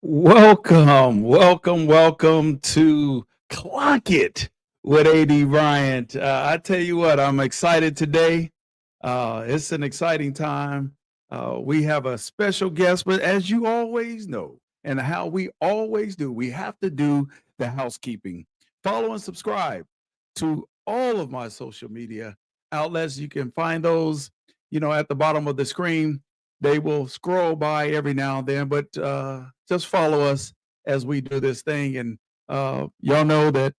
Welcome to Clock It with AD Bryant. I tell you what, I'm excited today. It's an exciting time. We have a special guest, but as you always know, and how we always do, we have to do the housekeeping. Follow and subscribe to all of my social media outlets. You can find those, at the bottom of the screen. They will scroll by every now and then, but just follow us as we do this thing. And y'all know that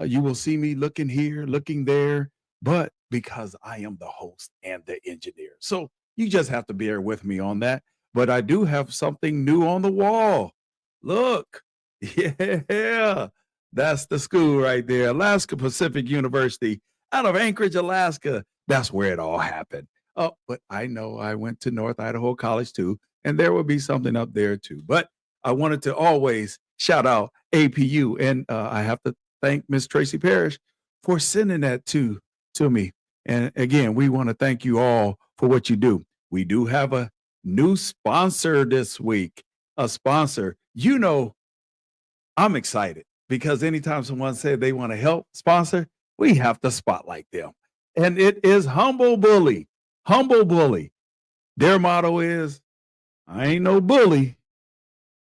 you will see me looking here, looking there, but because I am the host and the engineer. So you just have to bear with me on that. But I do have something new on the wall. Look, yeah, that's the school right there, Alaska Pacific University out of Anchorage, Alaska. That's where it all happened. Oh, but I know I went to North Idaho College too, and there will be something up there too. But I wanted to always shout out APU, and I have to thank Miss Tracy Parrish for sending that to me. And again, we want to thank you all for what you do. We do have a new sponsor this week. A sponsor. I'm excited because anytime someone says they want to help sponsor, we have to spotlight them. And it is Humble Bully. Humble Bully. Their motto is, I ain't no bully,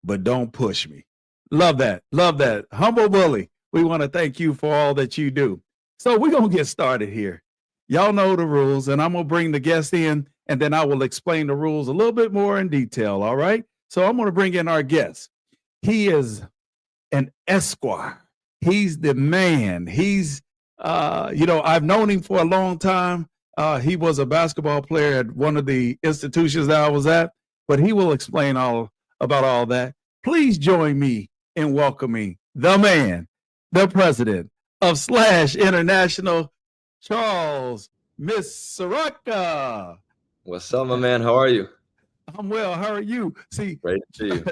but don't push me. Love that. Love that. Humble Bully. We want to thank you for all that you do. So we're going to get started here. Y'all know the rules, and I'm going to bring the guest in, and then I will explain the rules a little bit more in detail, all right? So I'm going to bring in our guest. He is an Esquire. He's the man. He's, I've known him for a long time. He was a basketball player at one of the institutions that I was at, but he will explain all about all that. Please join me in welcoming the man, the president of Slash International, Charles Misaraka. What's up, my man? How are you? I'm well. How are you? See, great to see you.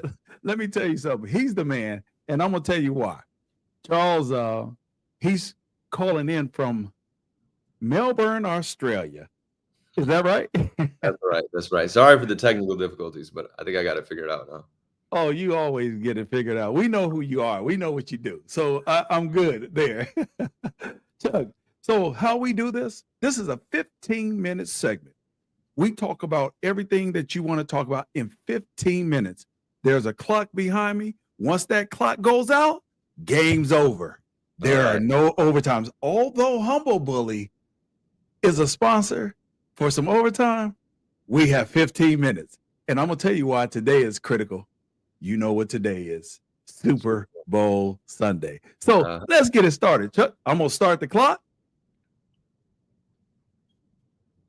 Let me tell you something. He's the man, and I'm gonna tell you why. Charles, he's calling in from Melbourne, Australia. Is that right? That's right. That's right. Sorry for the technical difficulties, but I think I got it figured out now. Oh, you always get it figured out. We know who you are. We know what you do. So I'm good there. Chuck, so how we do this? This is a 15-minute segment. We talk about everything that you want to talk about in 15 minutes. There's a clock behind me. Once that clock goes out, game's over. There are no overtimes. Although Humble Bully is a sponsor for some overtime, we have 15 minutes. And I'm going to tell you why today is critical. You know what today is. Super Bowl Sunday. So let's get it started. Chuck, I'm going to start the clock.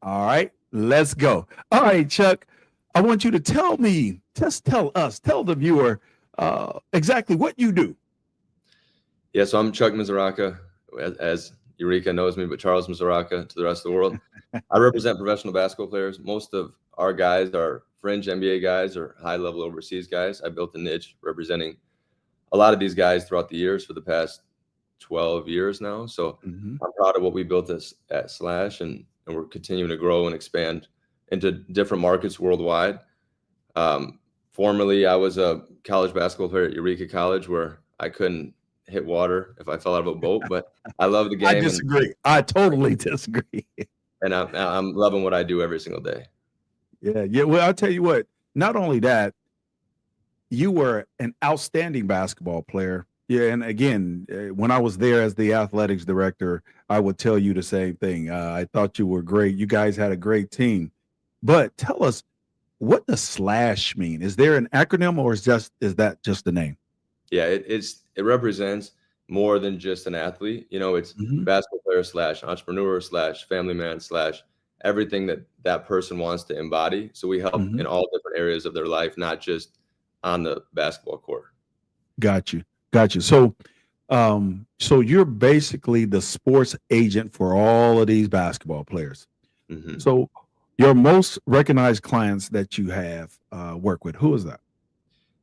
All right, let's go. All right, Chuck, I want you to tell me, just tell the viewer exactly what you do. Yeah, so I'm Chuck Misaraka, as Eureka knows me, but Charles Misaraka to the rest of the world. I represent professional basketball players. Most of our guys are fringe NBA guys or high-level overseas guys. I built a niche representing a lot of these guys throughout the years for the past 12 years now. So I'm proud of what we built at Slash, and we're continuing to grow and expand into different markets worldwide. Formerly, I was a college basketball player at Eureka College where I couldn't hit water if I fell out of a boat, but I love the game. I disagree. I totally disagree. And I'm loving what I do every single day. Yeah. Well, I'll tell you what, not only that, you were an outstanding basketball player. Yeah, and again, when I was there as the athletics director, I would tell you the same thing. I thought you were great. You guys had a great team. But tell us, what does Slash mean? Is there an acronym, or is that just the name? Yeah, it represents more than just an athlete. It's basketball player / entrepreneur / family man / everything that person wants to embody. So we help in all different areas of their life, not just on the basketball court. Got you. So you're basically the sports agent for all of these basketball players. So your most recognized clients that you have work with, who is that?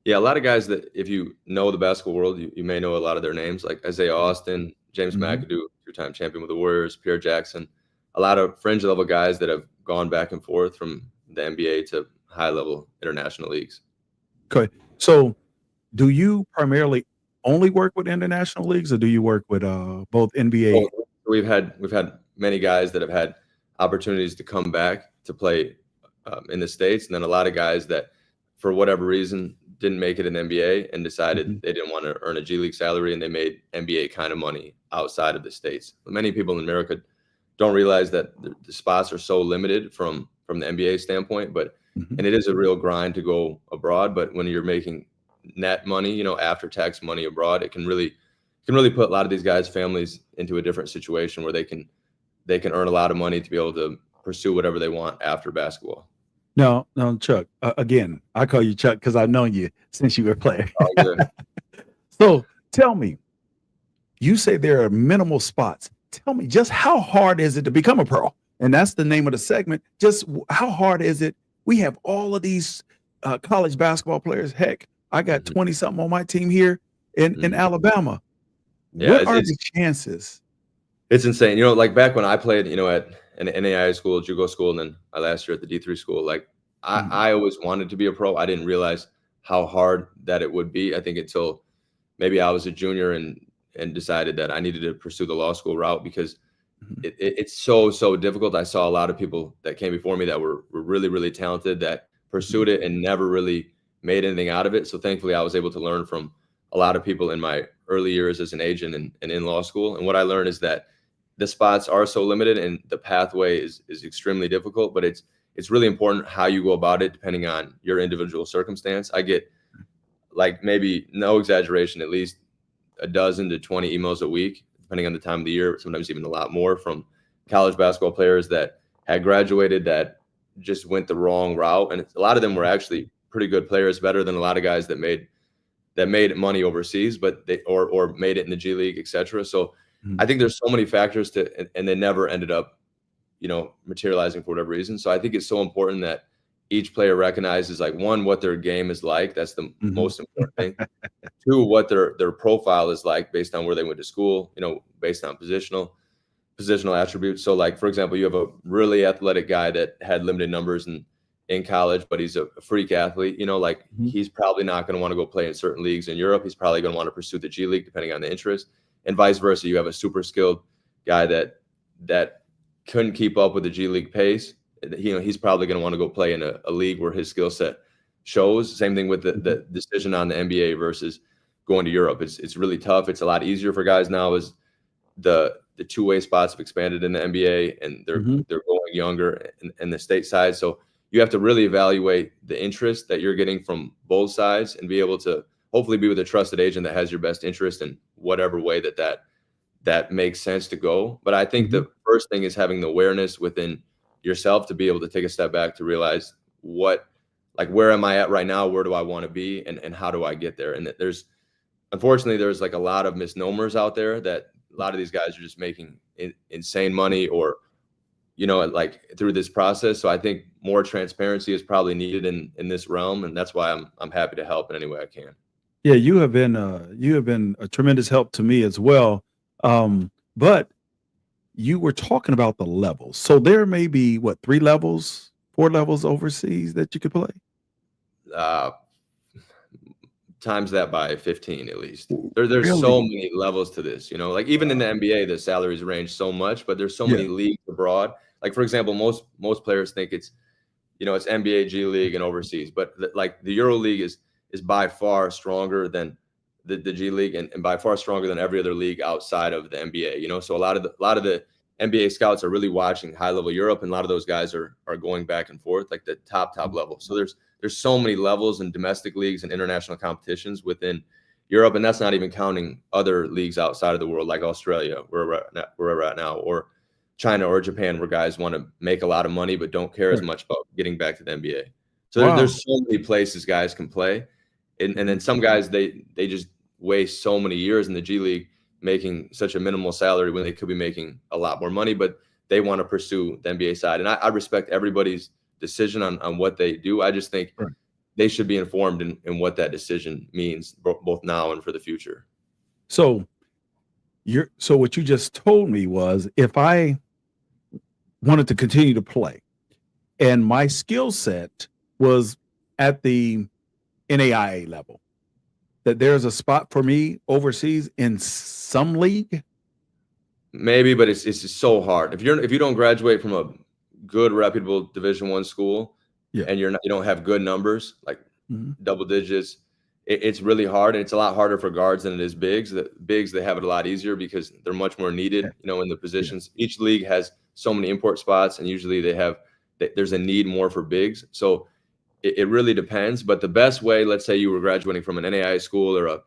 Yeah, a lot of guys that, if you know the basketball world, you may know a lot of their names, like Isaiah Austin, James McAdoo, two-time champion with the Warriors, Pierre Jackson, a lot of fringe level guys that have gone back and forth from the NBA to high level international leagues. Okay. So do you primarily only work with international leagues, or do you work with both NBA? Well, we've had many guys that have had opportunities to come back to play in the States, and then a lot of guys that, for whatever reason, didn't make it in the NBA and decided Mhm. they didn't want to earn a G League salary, and they made NBA kind of money outside of the States. Many people in America don't realize that the spots are so limited from the NBA standpoint, but Mhm. and it is a real grind to go abroad. But when you're making net money, after tax money abroad, it can really put a lot of these guys' families into a different situation where they can earn a lot of money to be able to pursue whatever they want after basketball. No, no, Chuck. Again, I call you Chuck because I've known you since you were a player. Oh, yeah. So tell me, you say there are minimal spots. Tell me, just how hard is it to become a pro? And that's the name of the segment. Just how hard is it? We have all of these college basketball players. Heck, I got Mhm. 20 something on my team here in Mhm. Alabama. Yeah, What are the chances? it's insane. Like back when I played, at an NAIA school, JUCO school, and then last year at the D3 school, like Mhm. I always wanted to be a pro. I didn't realize how hard that it would be. I think until maybe I was a junior and decided that I needed to pursue the law school route because Mhm. it's so difficult. I saw a lot of people that came before me that were really, really talented that pursued it and never really made anything out of it. So thankfully, I was able to learn from a lot of people in my early years as an agent and in law school. And what I learned is that the spots are so limited and the pathway is extremely difficult, but it's really important how you go about it depending on your individual circumstance. I get, like, maybe no exaggeration, at least a dozen to 20 emails a week, depending on the time of the year, sometimes even a lot more, from college basketball players that had graduated that just went the wrong route. And a lot of them were actually pretty good players, better than a lot of guys that made money overseas, but they or made it in the G League, etc. So I Mhm. think there's so many factors and they never ended up, materializing for whatever reason. So I think it's so important that each player recognizes, like, one, what their game is like. That's the Mhm. most important thing. Two, what their profile is like based on where they went to school, based on positional attributes. So, like, for example, you have a really athletic guy that had limited numbers in college, but he's a freak athlete. Like, Mhm. he's probably not going to want to go play in certain leagues in Europe. He's probably going to want to pursue the G League depending on the interest, and vice versa. You have a super skilled guy that couldn't keep up with the G League pace. He's probably going to want to go play in a league where his skill set shows. Same thing with Mhm. the decision on the NBA versus going to Europe. It's really tough. It's a lot easier for guys now as the two-way spots have expanded in the NBA and Mhm. they're going younger in the state side. So you have to really evaluate the interest that you're getting from both sides and be able to hopefully be with a trusted agent that has your best interest in whatever way that makes sense to go. But I think Mhm. the first thing is having the awareness within yourself to be able to take a step back to realize where am I at right now? Where do I want to be? And how do I get there? And unfortunately, there's like a lot of misnomers out there that a lot of these guys are just making insane money or, like, through this process. So I think more transparency is probably needed in this realm. And that's why I'm happy to help in any way I can. Yeah, you have been a tremendous help to me as well. But you were talking about the levels. So there may be what, 3 levels, 4 levels overseas that you could play? Uh, Times that by 15 at least. There's so Really? many levels to this, like even in the NBA, the salaries range so much, but there's so Yeah. many leagues abroad. Like, for example, most players think it's NBA, G League, and overseas, but like the Euro League is by far stronger than the G League and by far stronger than every other league outside of the NBA. So a lot of the NBA scouts are really watching high level Europe, and a lot of those guys are going back and forth, like the top level. So there's so many levels in domestic leagues and international competitions within Europe, and that's not even counting other leagues outside of the world, like Australia, where we're at now, or China or Japan, where guys want to make a lot of money but don't care as Right. much about getting back to the NBA. So Wow. there's so many places guys can play, and Mhm. then some guys they just waste so many years in the G League making such a minimal salary when they could be making a lot more money, but they want to pursue the NBA side. And I respect everybody's decision on what they do. I just think Right. they should be informed in what that decision means, both now and for the future. So so what you just told me was if I wanted to continue to play and my skill set was at the NAIA level, that there's a spot for me overseas in some league? Maybe, but it's just so hard. If you don't graduate from a good reputable Division I school, Yeah. and you don't have good numbers, like Mhm. double digits, it's really hard, and it's a lot harder for guards than it is bigs. The bigs, they have it a lot easier because they're much more needed, in the positions. Each league has so many import spots, and usually there's a need more for bigs. So it really depends. But the best way, let's say you were graduating from an NAIA school or a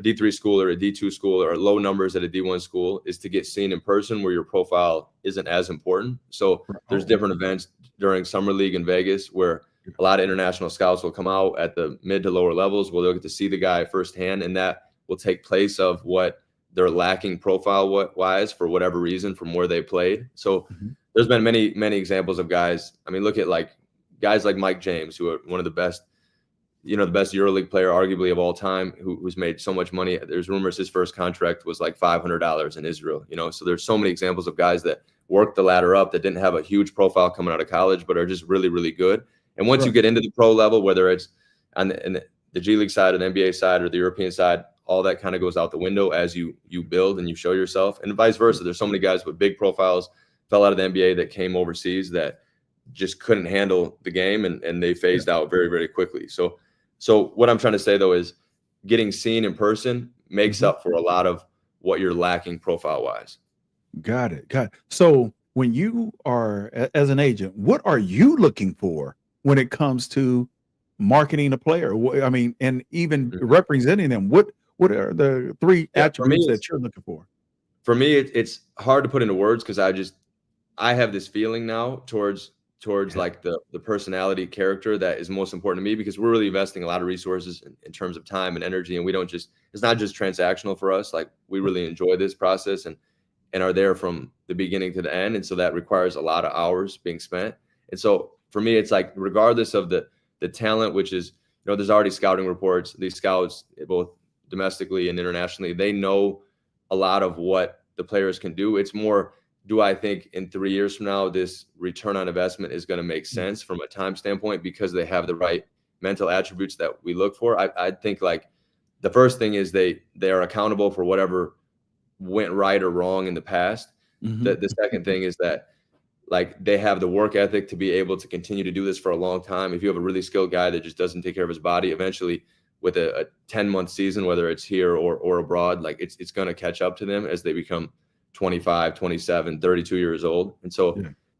D3 school or a D2 school or low numbers at a D1 school, is to get seen in person where your profile isn't as important. So there's different events during Summer League in Vegas where a lot of international scouts will come out at the mid to lower levels where they'll get to see the guy firsthand, and that will take place of what they're lacking profile wise for whatever reason from where they played. So there's been many, many examples of guys. I mean, look at guys like Mike James, who are one of the best, the best EuroLeague player arguably of all time, who's made so much money. There's rumors his first contract was like $500 in Israel, so there's so many examples of guys that worked the ladder up that didn't have a huge profile coming out of college, but are just really, really good. And once you get into the pro level, whether it's on the G League side or the NBA side or the European side, all that kind of goes out the window as you build and you show yourself, and vice versa. There's so many guys with big profiles fell out of the NBA that came overseas that just couldn't handle the game, and they phased out very, very quickly. So what I'm trying to say, though, is getting seen in person makes up for a lot of what you're lacking profile-wise. Got it. So when you are, as an agent, what are you looking for when it comes to marketing a player? I mean, and even representing them, what are the three attributes that you're looking for? For me, it's hard to put into words because I have this feeling now towards like the personality character that is most important to me, because we're really investing a lot of resources in terms of time and energy. And it's not just transactional for us. Like, we really enjoy this process and are there from the beginning to the end. And so that requires a lot of hours being spent. And so for me, it's like, regardless of the talent, which is, there's already scouting reports. These scouts, both domestically and internationally, they know a lot of what the players can do. It's more, do I think in 3 years from now, this return on investment is going to make sense from a time standpoint because they have the right mental attributes that we look for? I think, like, the first thing is they are accountable for whatever went right or wrong in the past. The second thing is that, like, they have the work ethic to be able to continue to do this for a long time. If you have a really skilled guy that just doesn't take care of his body, eventually with a 10-month season, whether it's here or abroad, like, it's going to catch up to them as they become 25, 27, 32 years old. And so,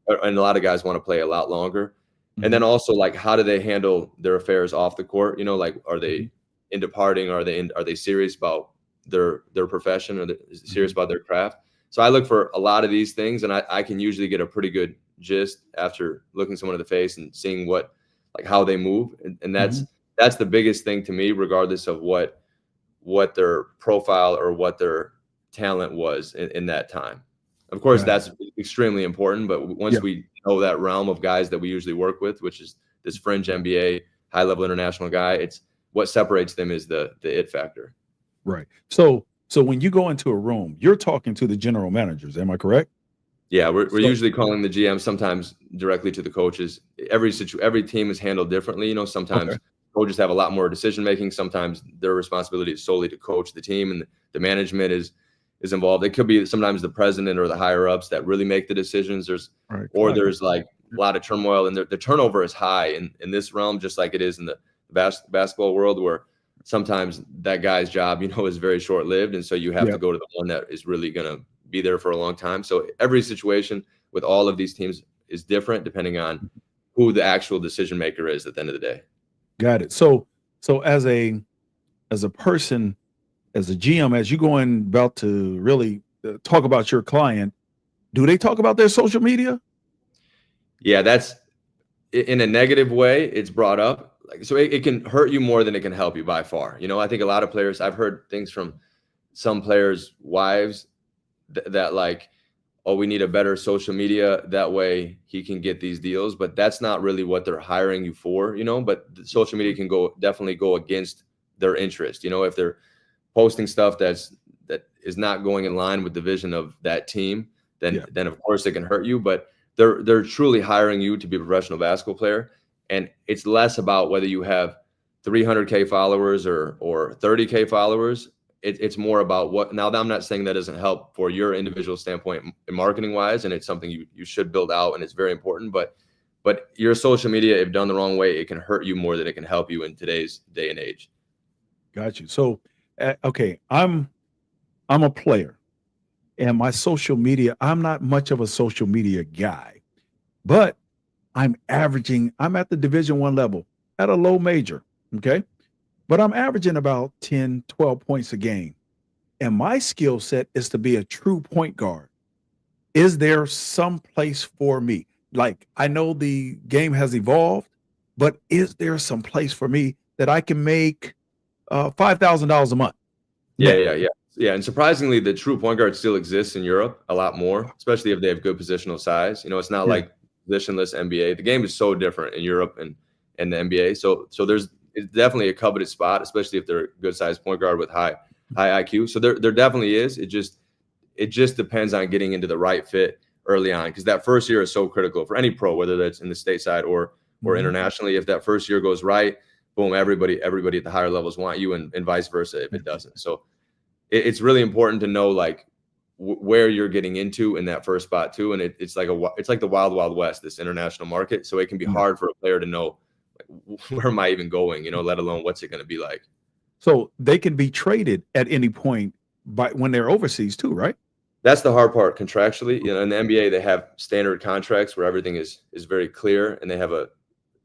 and a lot of guys want to play a lot longer. And then also, like, how do they handle their affairs off the court? Like, are they into partying? Are they serious about their profession, or serious about their craft? So I look for a lot of these things, and I can usually get a pretty good gist after looking someone in the face and seeing how they move. And that's the biggest thing to me, regardless of what their profile or what their talent was in that time. Of course, that's extremely important. But once we know that realm of guys that we usually work with, which is this fringe NBA, high-level international guy, it's what separates them is the it factor. Right. So when you go into a room, you're talking to the general managers. Am I correct? Yeah, we're usually calling the GM, sometimes directly to the coaches. Every team is handled differently. Sometimes coaches have a lot more decision making. Sometimes their responsibility is solely to coach the team, and the management is involved. It could be sometimes the president or the higher ups that really make the decisions. There's like a lot of turmoil, and the turnover is high in this realm, just like it is in the basketball world, where sometimes that guy's job, is very short lived. And so you have to go to the one that is really going to be there for a long time. So every situation with all of these teams is different depending on who the actual decision maker is at the end of the day. Got it. So as a person, as a GM, as you go in about to really talk about your client, do they talk about their social media? Yeah, that's in a negative way. It's brought up. So it can hurt you more than it can help you by far. I think a lot of players, I've heard things from some players' wives that like, oh, we need a better social media. That way he can get these deals. But that's not really what they're hiring you for, but the social media can definitely go against their interest. If they're posting stuff that is not going in line with the vision of that team, then of course it can hurt you. But they're truly hiring you to be a professional basketball player. And it's less about whether you have 300K followers or 30K followers. It's more about what. Now, I'm not saying that doesn't help for your individual standpoint marketing wise, and it's something you should build out, and it's very important. But your social media, if done the wrong way, it can hurt you more than it can help you in today's day and age. Got you. So, okay, I'm a player, and my social media, I'm not much of a social media guy, but I'm at the Division I level at a low major, okay? But I'm averaging about 10, 12 points a game. And my skill set is to be a true point guard. Is there some place for me? Like, I know the game has evolved, but is there some place for me that I can make $5,000 a month? Yeah. And surprisingly, the true point guard still exists in Europe a lot more, especially if they have good positional size. It's not like positionless NBA. The game is so different in Europe and the NBA. So it's definitely a coveted spot, especially if they're a good sized point guard with high IQ. So there definitely is. It just depends on getting into the right fit early on, because that first year is so critical for any pro, whether that's in the stateside or internationally. If that first year goes right, boom, everybody at the higher levels want you, and vice versa if it doesn't. So it's really important to know like where you're getting into in that first spot too. And it's like the wild west, this international market. So it can be hard for a player to know, like, where am I even going, let alone what's it going to be like. So they can be traded at any point when they're overseas too, right? That's the hard part contractually. In the NBA, they have standard contracts where everything is very clear, and they have a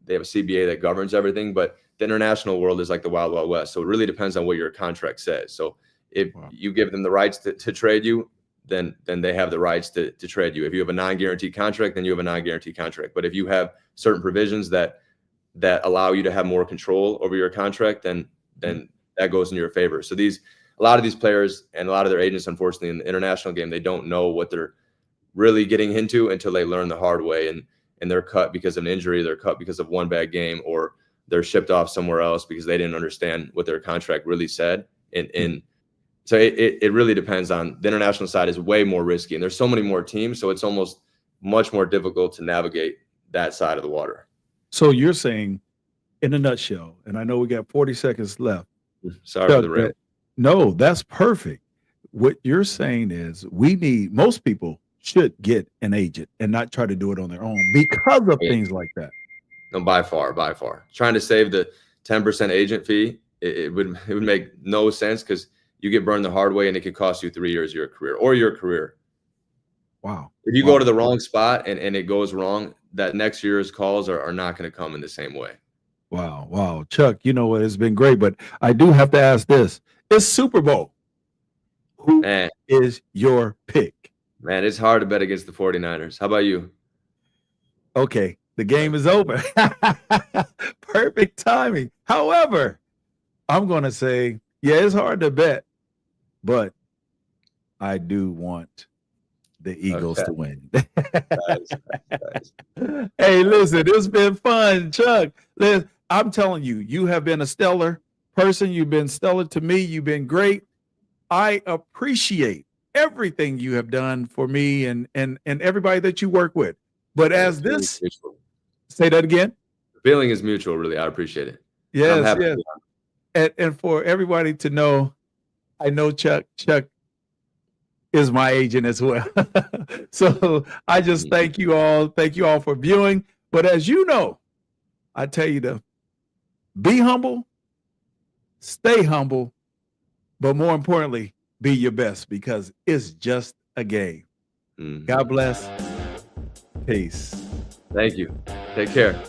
CBA that governs everything. But the international world is like the wild west. So it really depends on what your contract says. So if you give them the rights to trade you, then they have the rights to trade you. If you have a non-guaranteed contract, then you have a non-guaranteed contract. But if you have certain provisions that allow you to have more control over your contract, then that goes in your favor. So a lot of these players and a lot of their agents, unfortunately, in the international game, they don't know what they're really getting into until they learn the hard way, and they're cut because of an injury, they're cut because of one bad game, or they're shipped off somewhere else because they didn't understand what their contract really said. And so it really depends. On the international side is way more risky, and there's so many more teams, so it's almost much more difficult to navigate that side of the water. So you're saying, in a nutshell, and I know we got 40 seconds left. Sorry for the rant. No, that's perfect. What you're saying is most people should get an agent and not try to do it on their own because of things like that. No, by far. Trying to save the 10% agent fee, it would make no sense, because you get burned the hard way, and it could cost you 3 years of your career. Wow. If you go to the wrong spot and it goes wrong, that next year's calls are not going to come in the same way. Wow. Chuck, it's been great, but I do have to ask this. It's Super Bowl. Who is your pick? Man, it's hard to bet against the 49ers. How about you? Okay, the game is over. Perfect timing. However, I'm going to say, it's hard to bet, but I do want the Eagles to win. Nice. Hey, listen, it's been fun, Chuck. Listen, I'm telling you, you have been a stellar person. You've been stellar to me. You've been great. I appreciate everything you have done for me and everybody that you work with. But say that again. The feeling is mutual, really. I appreciate it. Yes. And for everybody to know, I know Chuck is my agent as well. So I just thank you all for viewing. But as you know, I tell you to be humble, stay humble, but more importantly, be your best, because it's just a game. God bless. Peace. Thank you. Take care.